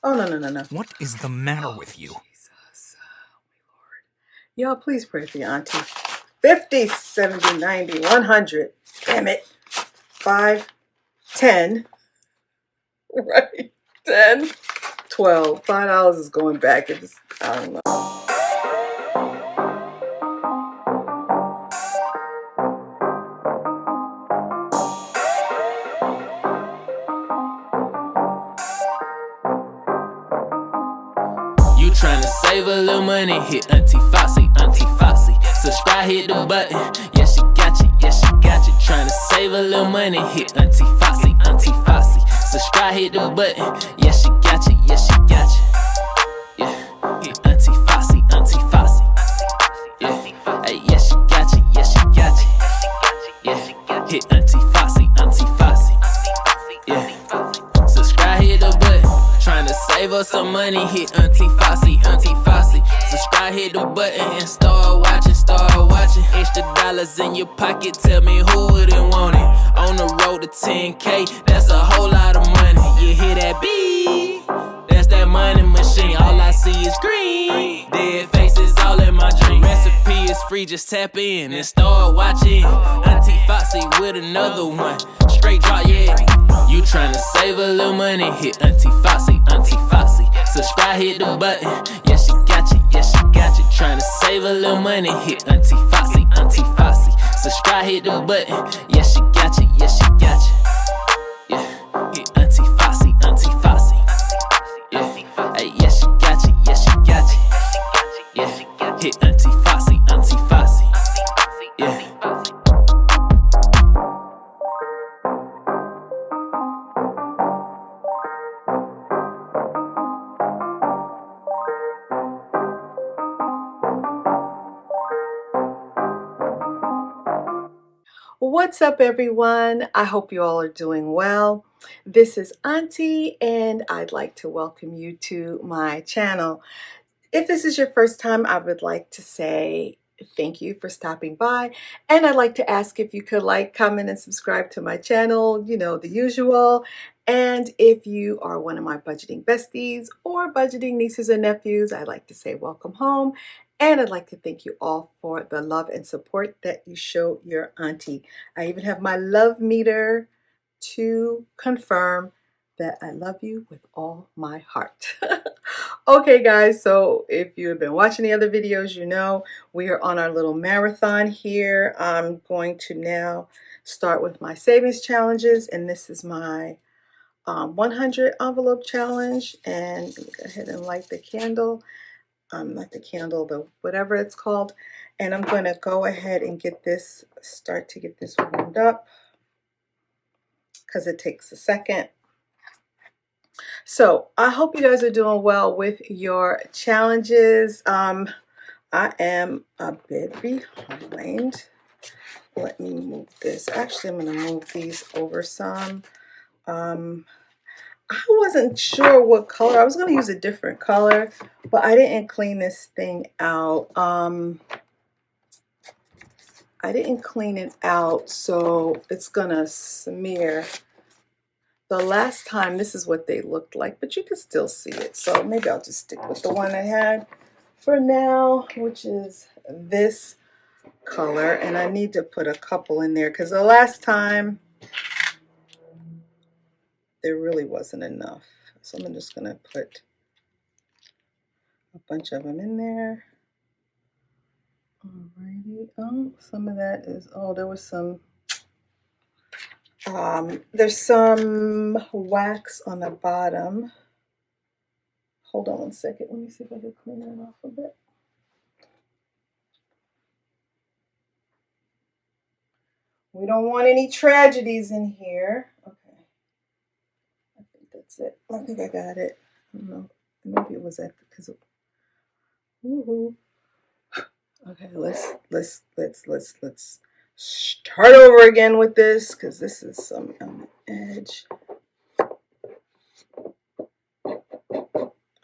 Oh, no, no, no, no. What is the matter with you? Jesus. Lord. Y'all, please pray for your auntie. 50, 70, 90, 100. Damn it. 5, 10. Right. 10, 12. $5 is going back. It's, I don't know. You tryna save a little money, hit Auntie Foxie, Auntie Foxie. Subscribe, hit the button, yeah she got you, yeah she got you. Tryna save a little money, hit Auntie Foxie, Auntie Foxie. Subscribe, hit the button, yeah she got you, yeah she got you. Yeah, hit Auntie Foxie, Auntie Foxie. Yeah, hey, yeah she got you, yeah she got you. Yeah, hit Auntie Foxie, Auntie Foxie. Yeah, subscribe, hit the button. Tryna save us some money, hit Auntie Foxie, Auntie Foxie. Subscribe, hit the button and start watching, start watching. Extra dollars in your pocket, tell me who wouldn't want it. On the road to 10K, that's a whole lot of money. You hear that beat? That's that money machine, all I see is green. Dead faces all in my dream. Recipe is free, just tap in and start watching. Auntie Foxie with another one, straight drop, yeah. You tryna save a little money, hit Auntie Foxie, Auntie Foxie. Subscribe, hit the button, yeah she got you, yeah she got you. Tryna save a little money, hit Auntie Foxie, Auntie Foxie. Subscribe, hit the button, yeah she got you, yeah she got you. Yeah, hit Auntie Foxie, Auntie Foxie. Yeah, hey, yeah she got you, yeah she got you. Yeah, hit Auntie Foxie, Auntie Foxie. Yeah. What's up, everyone? I hope you all are doing well. This is Auntie, and I'd like to welcome you to my channel. If this is your first time, I would like to say thank you for stopping by, and I'd like to ask if you could like, comment, and subscribe to my channel, you know, the usual. And if you are one of my budgeting besties or budgeting nieces and nephews, I'd like to say welcome home. And I'd like to thank you all for the love and support that you show your auntie. I even have my love meter to confirm that I love you with all my heart. Okay, guys, so if you have been watching the other videos, you know we are on our little marathon here. I'm going to now start with my savings challenges, and this is my 100 envelope challenge. And let me go ahead and light the candle. Not the candle, the whatever it's called. And I'm going to go ahead and start to get this warmed up because it takes a second. So I hope you guys are doing well with your challenges. I am a bit behind. Let me move this. Actually, I'm going to move these over some. I wasn't sure what color. I was going to use a different color, but I didn't clean this thing out. I didn't clean it out, so it's going to smear. The last time, this is what they looked like, but you can still see it. So maybe I'll just stick with the one I had for now, which is this color. And I need to put a couple in there because the last time there really wasn't enough. So I'm just going to put a bunch of them in there. Alrighty. Oh, some of that is, oh, there was some, there's some wax on the bottom. Hold on one second. Let me see if I can clean that off a bit. We don't want any tragedies in here. Okay. I think that's it. I think I got it. I don't know. Maybe it was that because of woohoo. Okay, let's start over again with this because this is some on the edge.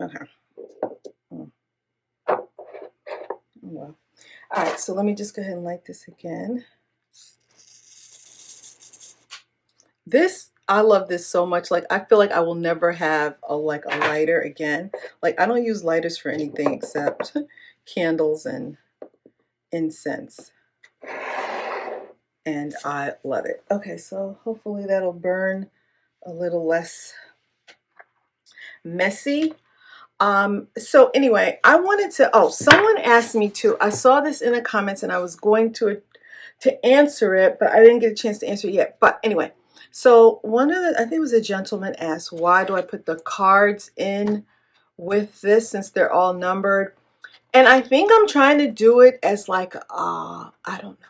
Okay. Oh well. All right, so let me just go ahead and light this again. This I love this so much. Like, I feel like I will never have a lighter again. Like, I don't use lighters for anything except candles and incense. And I love it. Okay, so hopefully that'll burn a little less messy. So anyway, I wanted to, oh, someone asked me to, I saw this in the comments and I was going to answer it, but I didn't get a chance to answer it yet. But anyway, so one of the, I think it was a gentleman asked, why do I put the cards in with this since they're all numbered? And I think I'm trying to do it as like, I don't know,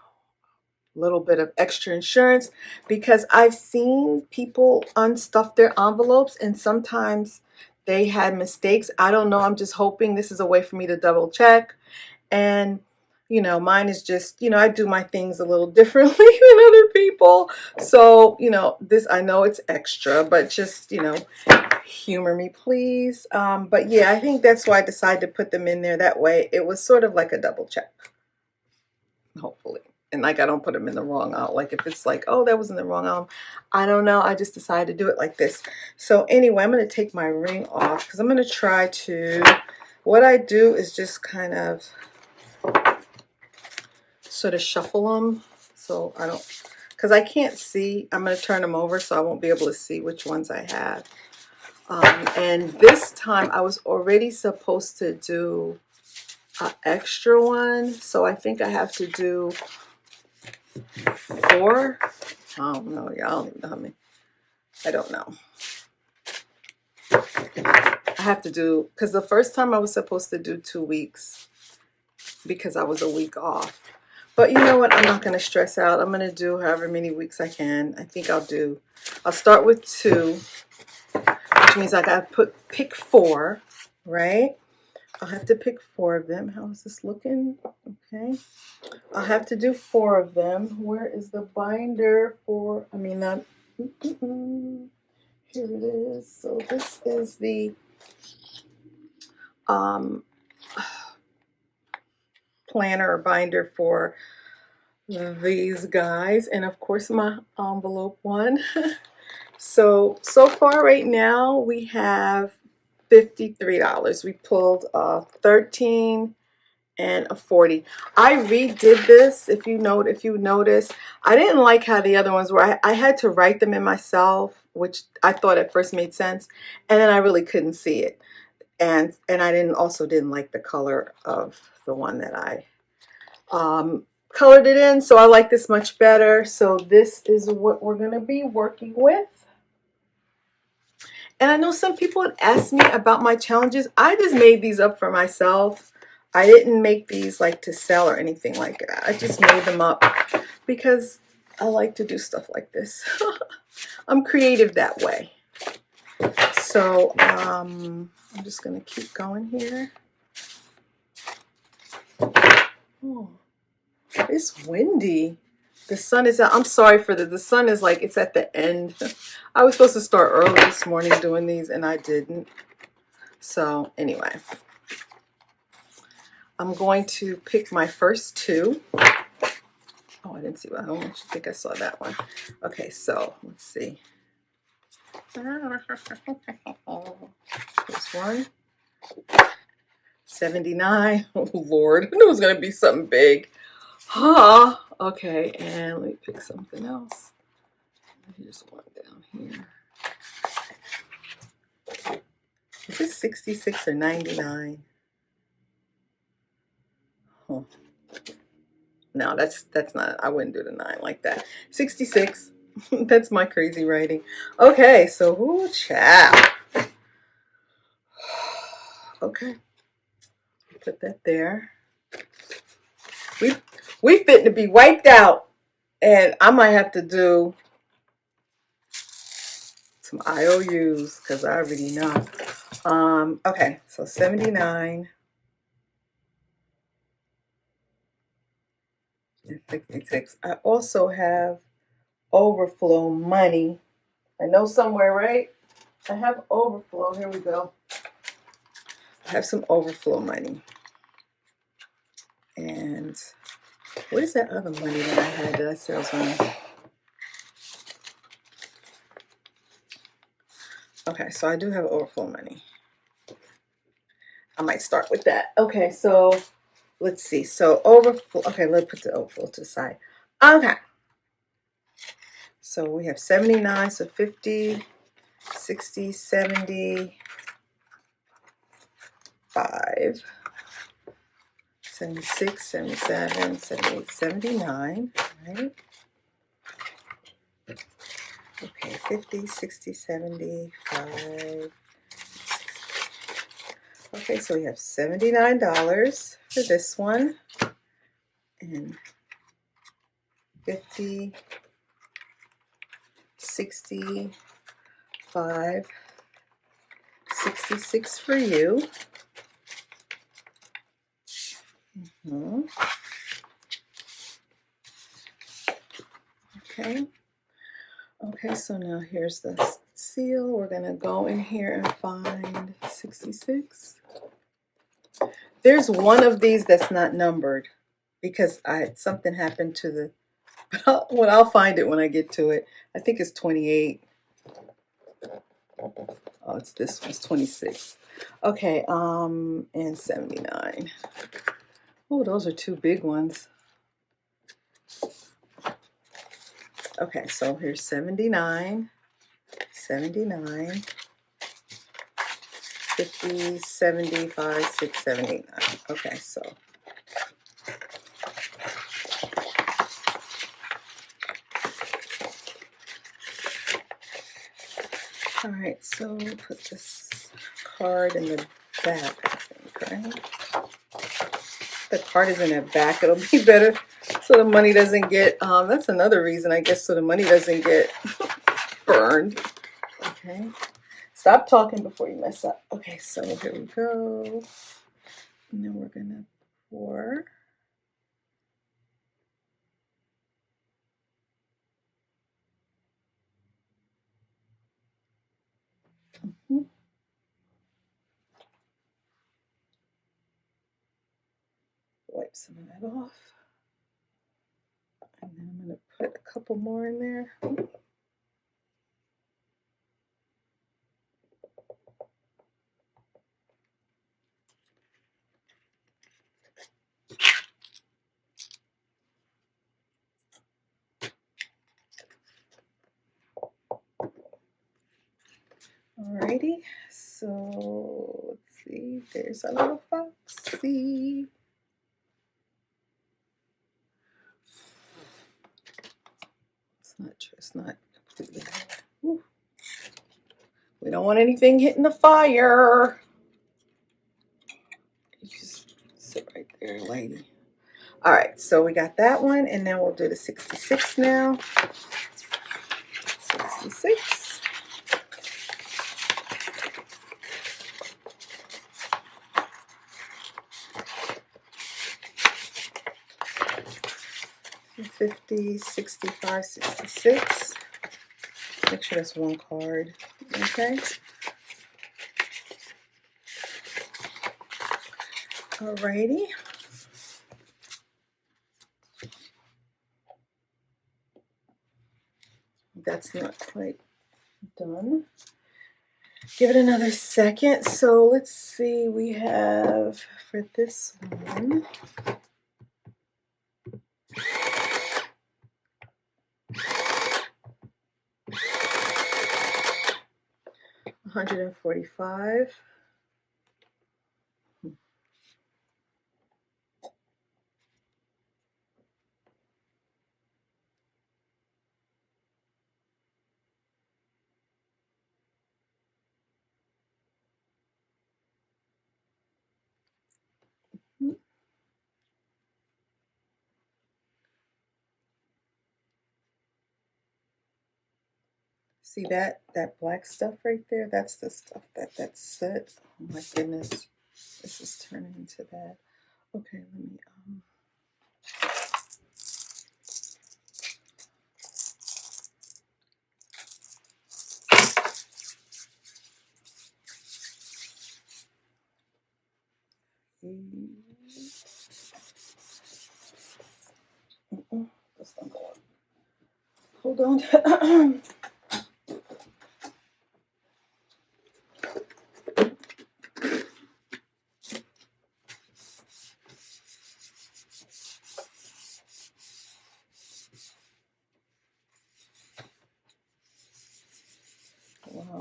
little bit of extra insurance, because I've seen people unstuff their envelopes and sometimes they had mistakes. I don't know. I'm just hoping this is a way for me to double check. And, you know, mine is just, you know, I do my things a little differently than other people. So, you know, this, I know it's extra, but just, you know, humor me, please. But yeah, I think that's why I decided to put them in there that way. It was sort of like a double check, hopefully. And like, I don't put them in the wrong aisle. Like if it's like, oh, that was in the wrong aisle, I don't know. I just decided to do it like this. So anyway, I'm going to take my ring off because I'm going to try to, what I do is just kind of sort of shuffle them. So I don't, because I can't see, I'm going to turn them over so I won't be able to see which ones I have. And this time I was already supposed to do an extra one. So I think I have to do 4. I don't know. Yeah, I don't even know how many. I don't know. I have to do, because the first time I was supposed to do 2 weeks because I was a week off. But you know what? I'm not going to stress out. I'm going to do however many weeks I can. I think I'll start with 2, which means I got to pick 4, right? I'll have to pick 4 of them. How is this looking? Okay. I'll have to do 4 of them. Where is the binder for, I mean, not, here it is. So this is the planner or binder for these guys. And of course, my envelope one. So far right now, we have $53. We pulled 13 and a 40. I redid this. If you notice, I didn't like how the other ones were. I had to write them in myself, which I thought at first made sense, and then I really couldn't see it. And I didn't like the color of the one that I colored it in. So I like this much better. So this is what we're going to be working with. And I know some people had asked me about my challenges. I just made these up for myself. I didn't make these like to sell or anything like that. I just made them up because I like to do stuff like this. I'm creative that way. So I'm just going to keep going here. Oh, it's windy. The sun is out. I'm sorry for the sun is like, it's at the end. I was supposed to start early this morning doing these and I didn't. So anyway, I'm going to pick my first 2. Oh, I didn't see one. I don't think I saw that one. Okay, so let's see. This one. 79. Oh, Lord. I knew it was going to be something big. Huh. Okay, and let me pick something else. Here's one down here. Is it 66 or 99? Huh. No, that's not, I wouldn't do the 9 like that. 66. That's my crazy writing. Okay, so ooh, child. Okay. Put that there. We fit to be wiped out. And I might have to do some IOUs because I already know. Okay, so 79 and 66. I also have overflow money. I know somewhere, right? I have overflow. Here we go. I have some overflow money. And what is that other money that I had that I said I was going to? Okay, so I do have overflow money. I might start with that. Okay, so let's see. So overflow. Okay, let's put the overflow to the side. Okay. So we have 79, so 50, 60, 75, 76, 77, 78, 79, right? Okay, 50, 60, 75. Okay, so we have $79 for this one. And 50, 65, 66 for you. Okay. Okay, so now here's the seal. We're gonna go in here and find 66. There's one of these that's not numbered because something happened to the well, I'll find it when I get to it. I think it's 28. Oh, it's this one's 26. Okay, and 79. Oh, those are two big ones. Okay, so here's 79, 79, 50, 75, 6, 7, 8, 9. Okay, so all right, so put this card in the back, I think, right? The card is in the back. It'll be better so the money doesn't get, that's another reason, I guess, so the money doesn't get burned. Okay. Stop talking before you mess up. Okay, so here we go. And then we're going to pour. Wipe some of that off. And then I'm going to put a couple more in there. Alrighty, so let's see, there's a little Foxie. It's not completely. Whew. We don't want anything hitting the fire. You just sit right there, lady. All right, so we got that one, and then we'll do the 66 now. 66. $50, $65, $66. Make sure that's one card. Okay. Alrighty. That's not quite done. Give it another second. So let's see. We have for this one. $145. See that black stuff right there? That's the stuff that's it. Oh my goodness, this is turning into that. Okay, let me that's not going. Hold on.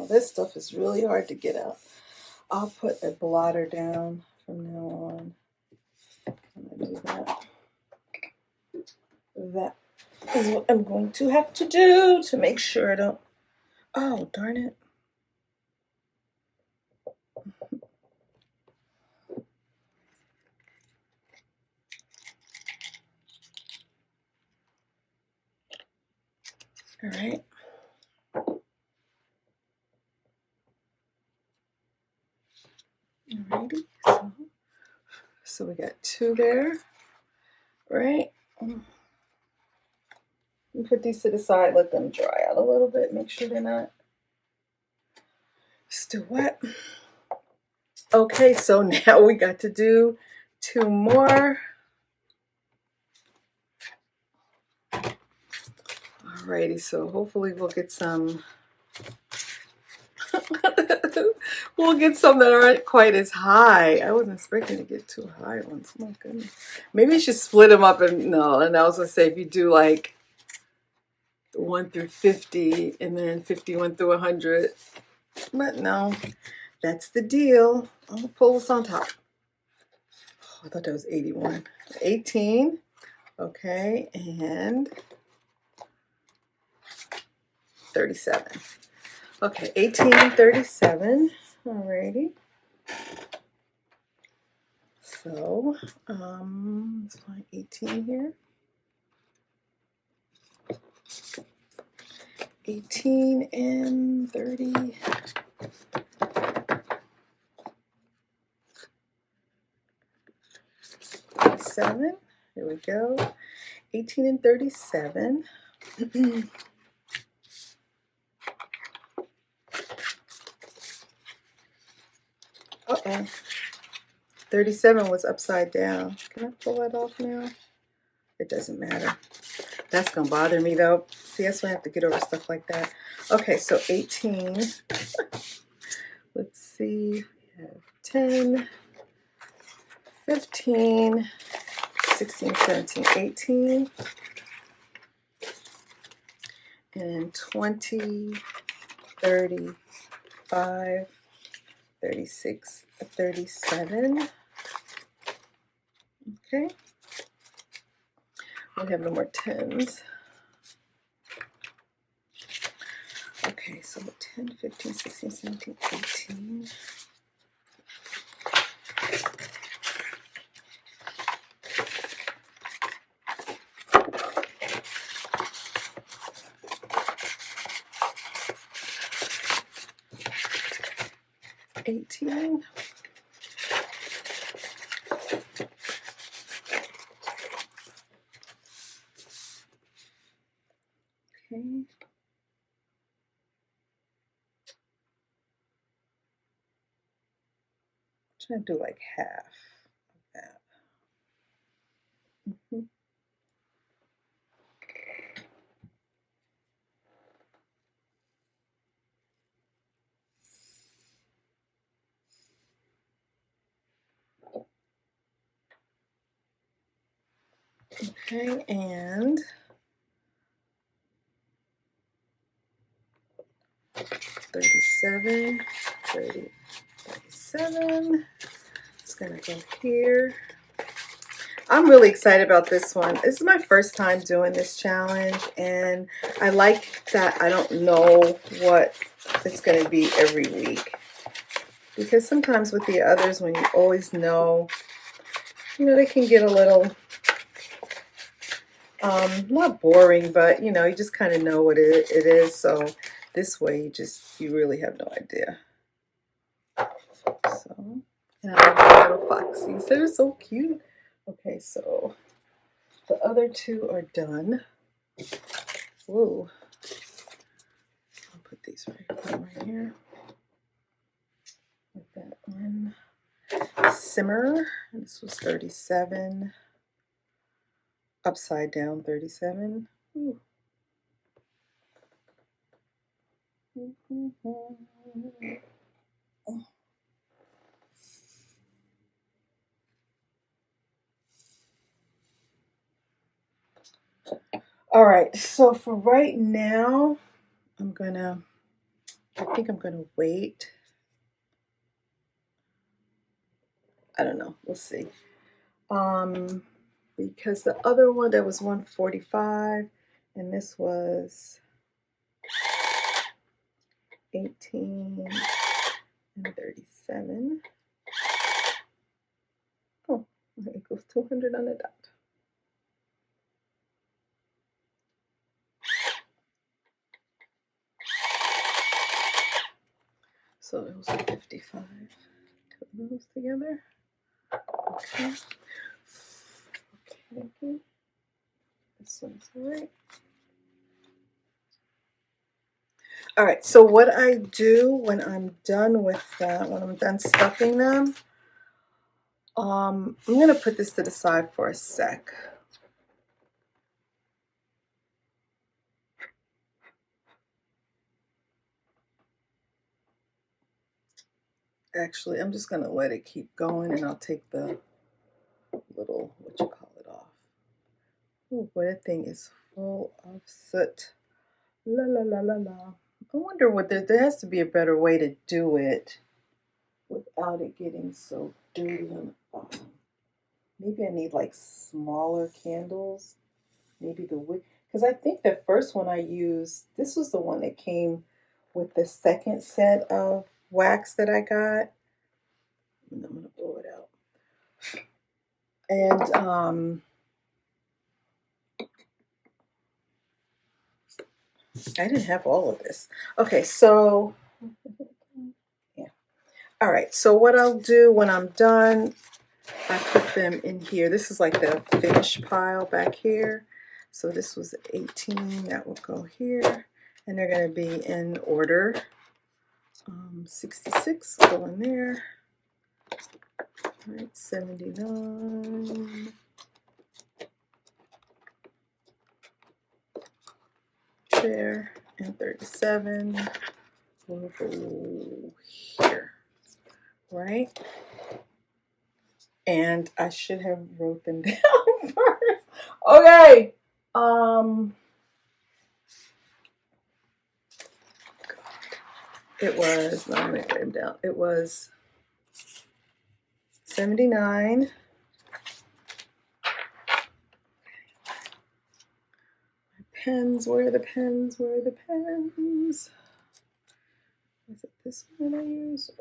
this stuff is really hard to get out. I'll put a blotter down from now on. I'm going to do that. That is what I'm going to have to do to make sure I don't. Oh, darn it. All right. Alrighty. So we got 2 there. Right. Put these to the side, let them dry out a little bit, make sure they're not still wet. Okay, so now we got to do 2 more. Alrighty, so hopefully we'll get some we'll get some that aren't quite as high. I wasn't expecting to get too high ones. Oh my goodness. Maybe you should split them up and no, and I was gonna say if you do like 1 through 50 and then 51 through 100. But no, that's the deal. I'm gonna pull this on top. Oh, I thought that was 81. 18. Okay, and 37. Okay, 18 and 37. Alrighty. So, let's find 18 here. 18 and 30. 37. Here we go. 18 and 37. Uh-oh. 37 was upside down. Can I pull that off now? It doesn't matter. That's going to bother me, though. See, that's why I have to get over stuff like that. Okay, so 18. Let's see. We have 10, 15, 16, 17, 18. And 20, 35, 36, 37. Okay. We have no more 10s. Okay, so 10, 15, 16, 17, 18. Okay. Trying to do like half of that. Okay, and 37, 30, 37. It's gonna go here. I'm really excited about this one. This is my first time doing this challenge, and I like that I don't know what it's going to be every week. Because sometimes with the others, when you always know, they can get a little, not boring, but, you just kind of know what it is. So this way, you really have no idea. So, and I like the little foxies. They're so cute. Okay, so the other 2 are done. Whoa. I'll put these right here. Put that on. Simmer. This was 37. Upside down 37. Ooh. All right, so for right now, I'm gonna I think I'm gonna wait. I don't know. We'll see. Because the other one that was 145, and this was 18 and 37. Oh, that equals 200 on the dot. So it was 55. Put those together. Okay. Okay. This one's right. All right, so what I do when I'm done with that, when I'm done stuffing them, I'm gonna put this to the side for a sec. Actually, I'm just gonna let it keep going, and I'll take the little, what you call it, off. Oh boy, that thing is full of soot. La la la la la. I wonder what there has to be a better way to do it without it getting so dirty on the bottom. Maybe I need like smaller candles. Maybe the wick, because I think the first one I used, this was the one that came with the second set of wax that I got. And I'm gonna blow it out. And I didn't have all of this. Okay, so yeah. All right, so what I'll do when I'm done, I put them in here. This is like the finished pile back here. So this was 18, that will go here. And they're gonna be in order. 66, go in there. All right, 79. There, and 37 will go here, right? And I should have wrote them down first. Okay. It was, no, I'm gonna write them down. It was 79. My pens, where are the pens? Where are the pens? Is it this one I use?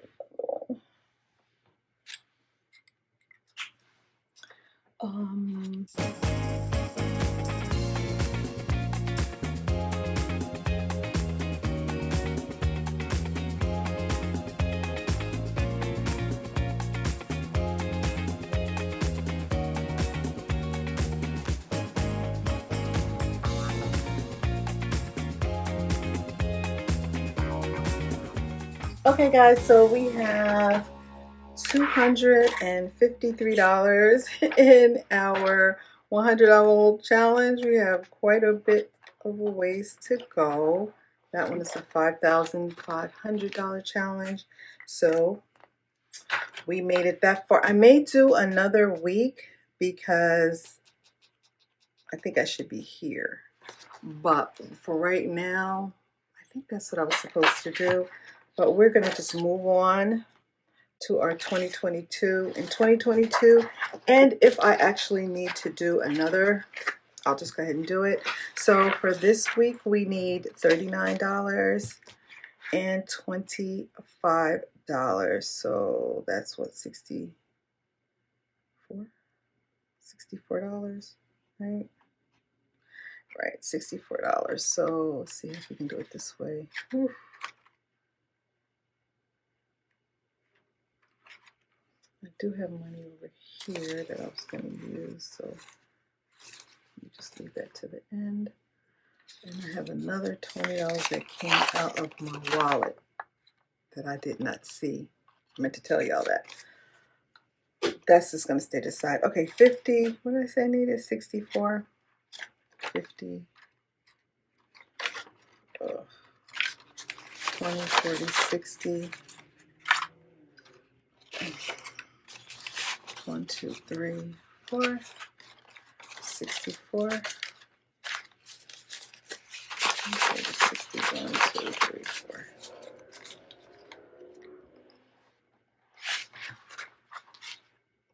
Okay guys, so we have $253 in our $100 challenge. We have quite a bit of a ways to go. That one is a $5,500 challenge. So we made it that far. I may do another week because I think I should be here. But for right now, I think that's what I was supposed to do. But we're going to just move on to our 2022 in 2022. And if I actually need to do another, I'll just go ahead and do it. So for this week, we need $39 and $25. So that's what, $64, right? Right, $64. So let's see if we can do it this way. Whew. I do have money over here that I was going to use, so let me just leave that to the end. And I have another $20 that came out of my wallet that I did not see. I meant to tell y'all that. That's just going to stay to the side. Okay, 50. What did I say I needed? 64. 50. 20, 40, 60. 1, 2, 3, 4. 64. 61, 2, 3, 4.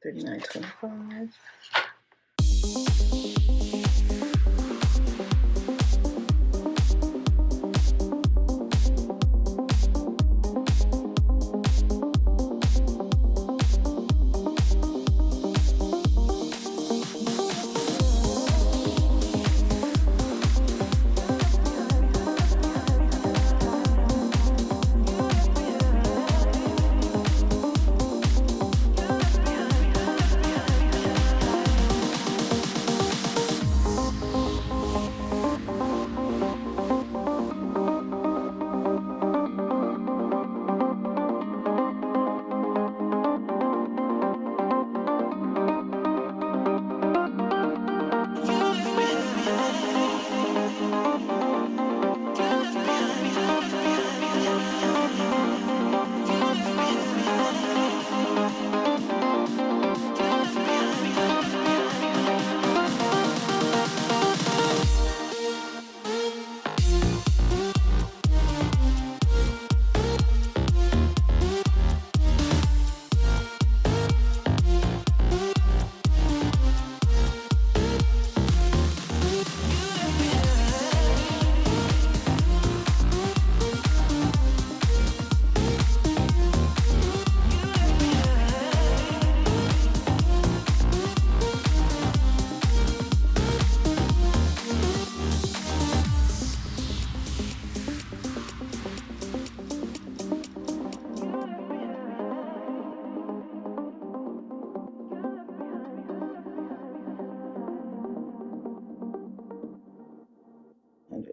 $39.25.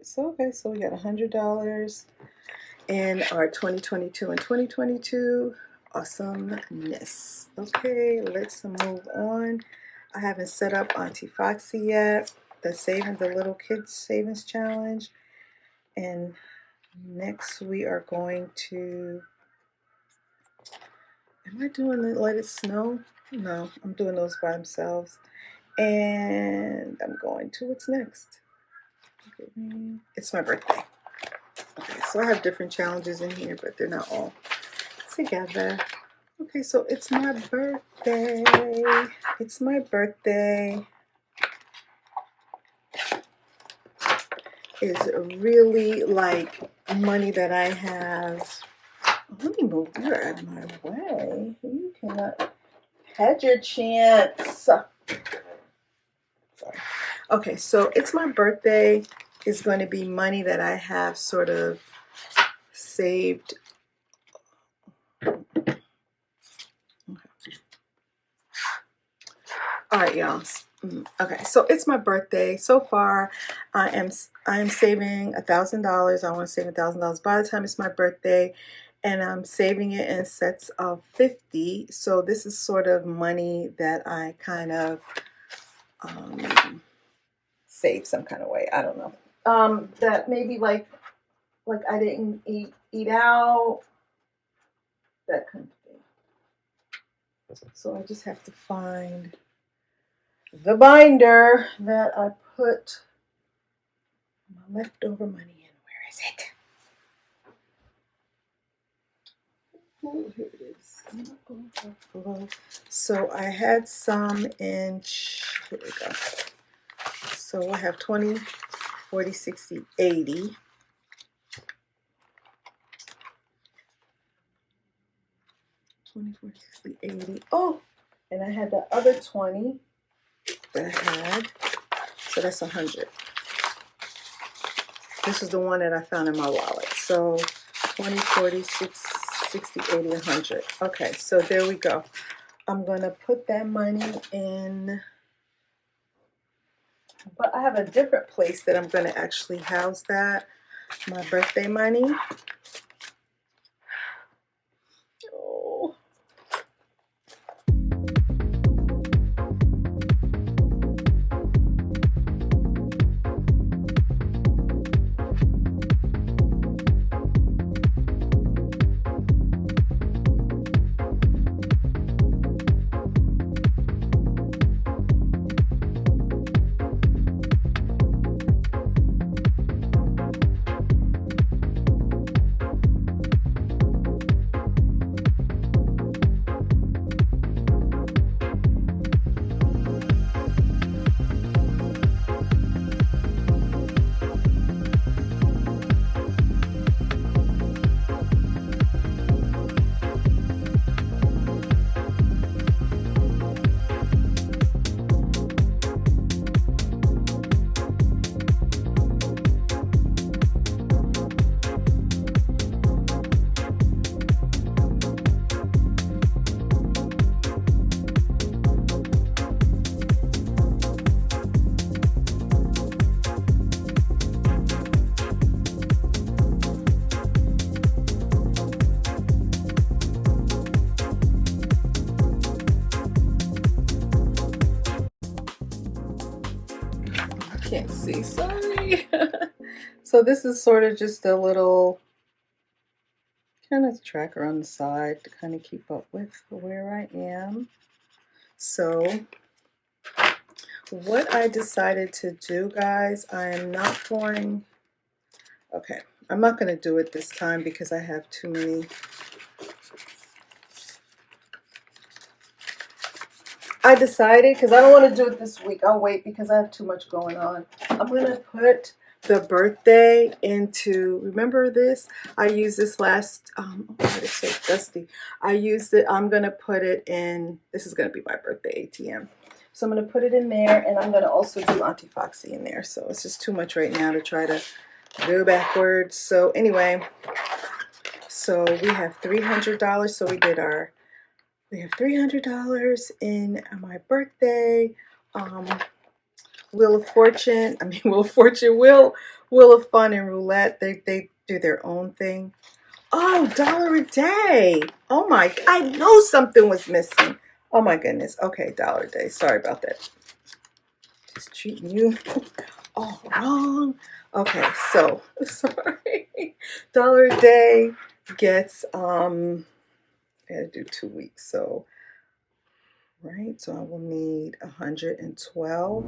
So okay, so we got $100 in our 2022 and 2022 awesomeness. Okay, let's move on. I haven't set up Auntie Foxie yet. The little kids savings challenge, and next we are going to. Am I doing the Let It Snow? No, I'm doing those by themselves, and I'm going to what's next. It's my birthday. Okay, so I have different challenges in here, but they're not all together. Okay, so it's my birthday. It's my birthday. It's really like money that I have. Let me move you out of my way. You cannot had your chance. Sorry. Okay, so it's my birthday. It's going to be money that I have sort of saved. Okay. All right, y'all. Okay, so it's my birthday. So far, I am saving $1,000. I want to save $1,000 by the time it's my birthday, and I'm saving it in sets of 50. So this is sort of money that I kind of save some kind of way. I don't know. That maybe like I didn't eat out, that kind of thing. So I just have to find the binder that I put my leftover money in. Where is it? Oh, here it is. So I had some in, here we go. So I have 20, 40, 60, 80. Oh, and I had the other 20 that I had. So that's 100. This is the one that I found in my wallet. So 20, 40, 60, 80, 100. Okay, so there we go. I'm going to put that money in. But I have a different place that I'm going to actually house that. My birthday money. Oh. can't see, sorry. So this is sort of just a little kind of tracker on the side to kind of keep up with where I am. So what I decided to do, guys, I'm not going to do it this time because I have too many. I decided, because I don't want to do it this week, I'll wait because I have too much going on. I'm going to put the birthday into, remember this? I used this last, oh God, it's so dusty. I used it, I'm going to put it in, this is going to be my birthday ATM. So I'm going to put it in there, and I'm going to also do Auntie Foxie in there. So it's just too much right now to try to go backwards. So anyway, so we have $300. So we have $300 in my birthday. Wheel of Fortune, Wheel of Fun and Roulette. They do their own thing. Oh, $1 a day. Oh my, I know something was missing. Oh my goodness. Okay, $1 a day. Sorry about that. Just treating you all wrong. Okay, so sorry. $1 a day gets I gotta do 2 weeks, so right, so I will need 112.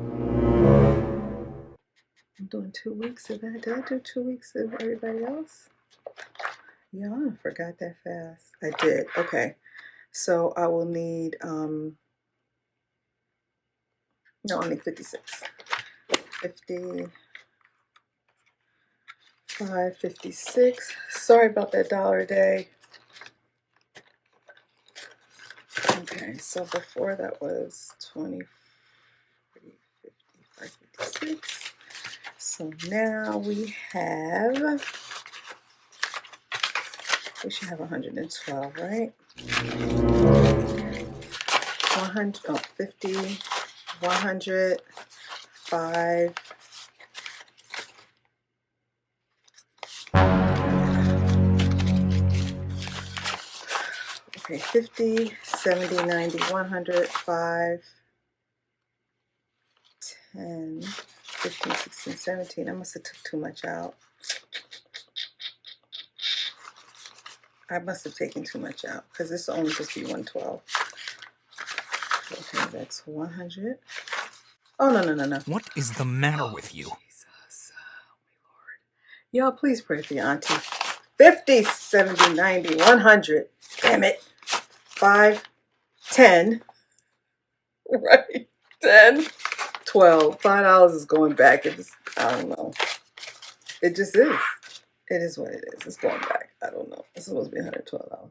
I'm doing 2 weeks of that. Did I do 2 weeks of everybody else? Yeah, I forgot that fast. I did. Okay, so I will need no, only 56. 55, 56. Sorry about that $1 a day. Okay, so before that was 20, 55, 56. So now we should have 112, right? 100, 50, 100, 5. Okay, 50, 70, 90, 100, 5, 10, 15, 16, 17. I must have took too much out. I must have taken too much out because this will only just be 112. Okay, that's 100. Oh, no. What is the matter with you? Jesus. Oh, my Lord. Y'all, please pray for your auntie. 50, 70, 90, 100. Damn it. 5, 10. Right. 10, 12. $5 is going back. I don't know. It just is. It is what it is. It's going back. I don't know. It's supposed to be $112.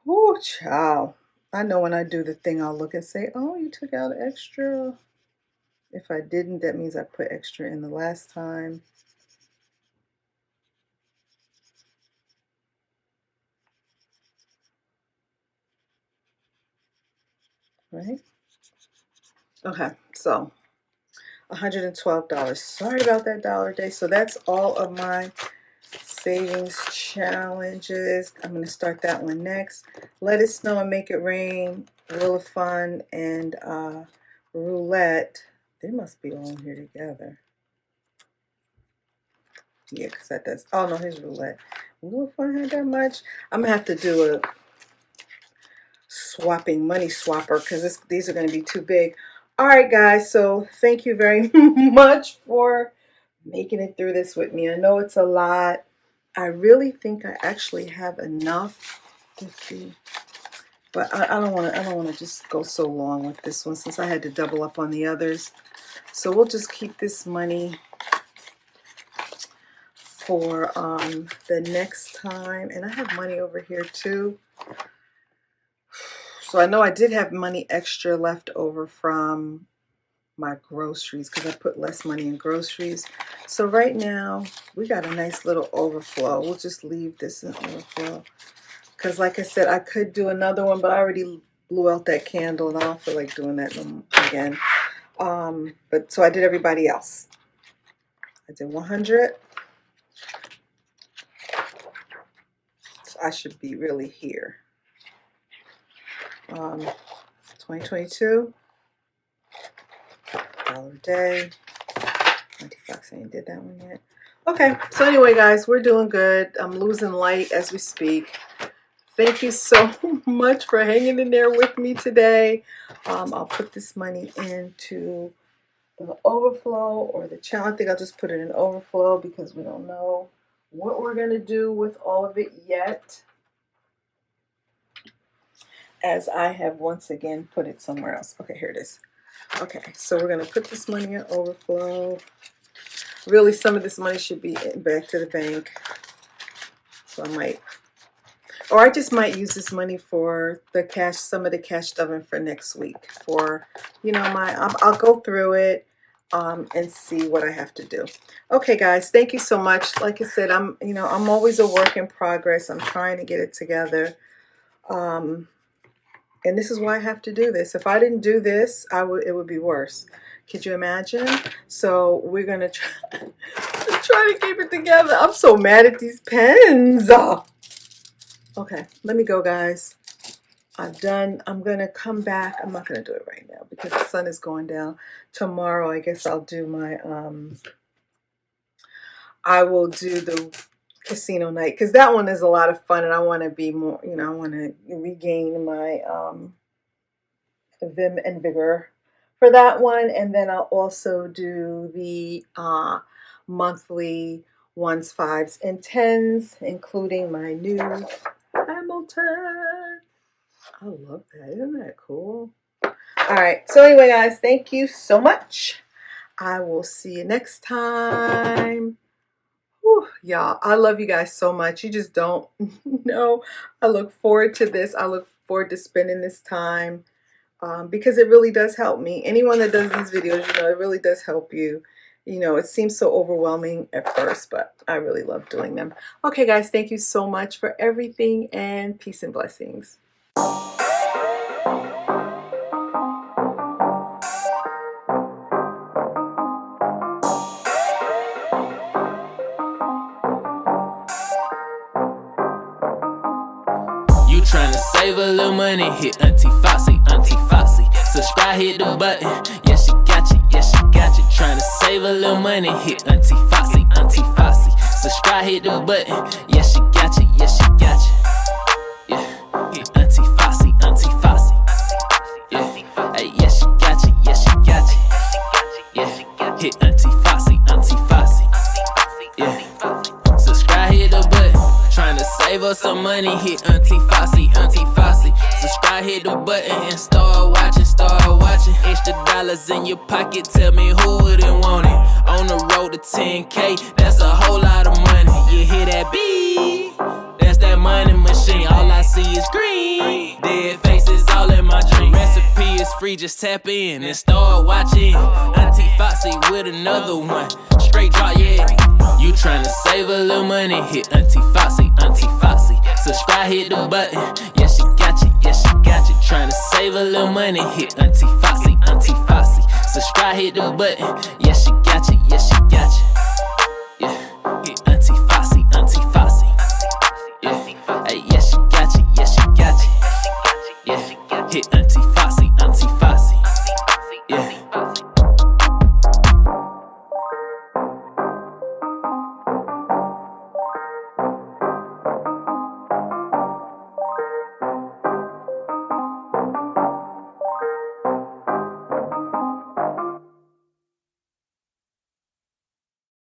Woo, child. I know when I do the thing, I'll look and say, oh, you took out extra. If I didn't, that means I put extra in the last time. Right? Okay, so $112. Sorry about that $1 a day. So that's all of my savings challenges. I'm going to start that one next. Let It Snow and Make It Rain, Wheel of Fun, and Roulette. They must be all in here together. Yeah, because that does. Oh, no, here's Roulette. Wheel of Fun had that much. I'm going to have to do a swapping money swapper because these are going to be too big. All right, guys. So thank you very much for making it through this with me. I know it's a lot. I really think I actually have enough. Let's see. But I don't want to just go so long with this one since I had to double up on the others. So we'll just keep this money for the next time. And I have money over here too. So I know I did have money extra left over from my groceries because I put less money in groceries. So right now we got a nice little overflow. We'll just leave this in overflow because like I said, I could do another one, but I already blew out that candle and I don't feel like doing that again. But so I did everybody else. I did 100. So I should be really here. 2022. $1 a day. Auntie Foxie ain't did that one yet. Okay, so anyway, guys, we're doing good. I'm losing light as we speak. Thank you so much for hanging in there with me today. I'll put this money into the overflow or the challenge. I think I'll just put it in overflow because we don't know what we're going to do with all of it yet, as I have once again put it somewhere else. Okay, here it is. Okay, so we're going to put this money in overflow. Really, some of this money should be back to the bank. So I might, or I just might use this money for the cash, some of the cash stuffing for next week. For, you know, I'll go through it and see what I have to do. Okay, guys, thank you so much. Like I said, I'm always a work in progress. I'm trying to get it together. And this is why I have to do this. If I didn't do this, it would be worse. Could you imagine? So we're gonna try to keep it together. I'm so mad at these pens. Okay, let me go, guys. I'm done. I'm gonna come back. I'm not gonna do it right now because the sun is going down. Tomorrow, I guess I'll do my I will do the casino night because that one is a lot of fun, and I want to be more. You know, I want to regain my vim and vigor for that one. And then I'll also do the monthly 1s, 5s, and 10s, including my new Hamilton. I love that. Isn't that cool? All right. So anyway, guys, thank you so much. I will see you next time. Whew, y'all, I love you guys so much. You just don't know. I look forward to this. I look forward to spending this time. Because it really does help me. Anyone that does these videos, you know, it really does help you. You know, it seems so overwhelming at first, but I really love doing them. Okay, guys, thank you so much for everything, and peace and blessings. You tryna save a little money, hit Auntie Foxie, Auntie Foxie. Subscribe, hit the button, yeah she got you, yeah she got you. Tryna save a little money, hit Auntie Foxie, Auntie Foxie. Subscribe, hit the button, yeah she got you, yeah she got you. Yeah, hit Auntie Foxie, Auntie Foxie. Yeah, hey, yeah she got you, yeah she got you. Yeah, hit Auntie Foxie, Auntie Foxie. Yeah, subscribe, hit the button. Tryna save us some money, hit Auntie Foxie, Auntie Foxie. Subscribe, hit the button and start watching, start watching. Extra dollars in your pocket, tell me who wouldn't want it. On the road to 10K, that's a whole lot of money. You hear that beat? That's that money machine. All I see is green. Dead faces all in my dream. Recipe is free, just tap in and start watching. Auntie Foxie with another one. Straight drop, yeah. You tryna save a little money, hit Auntie Foxie, Auntie Foxie. Subscribe, hit the button, yeah she got you, yeah she got you. Tryna save a little money, hit Auntie Foxie, Auntie Foxie. Subscribe, hit the button, yeah she got you, yeah she got you. Yeah, hit Auntie Foxie, Auntie Foxie. Yeah, hey, yeah she got you, yeah she got you. Yeah, hit Auntie Foxie, Auntie Foxie.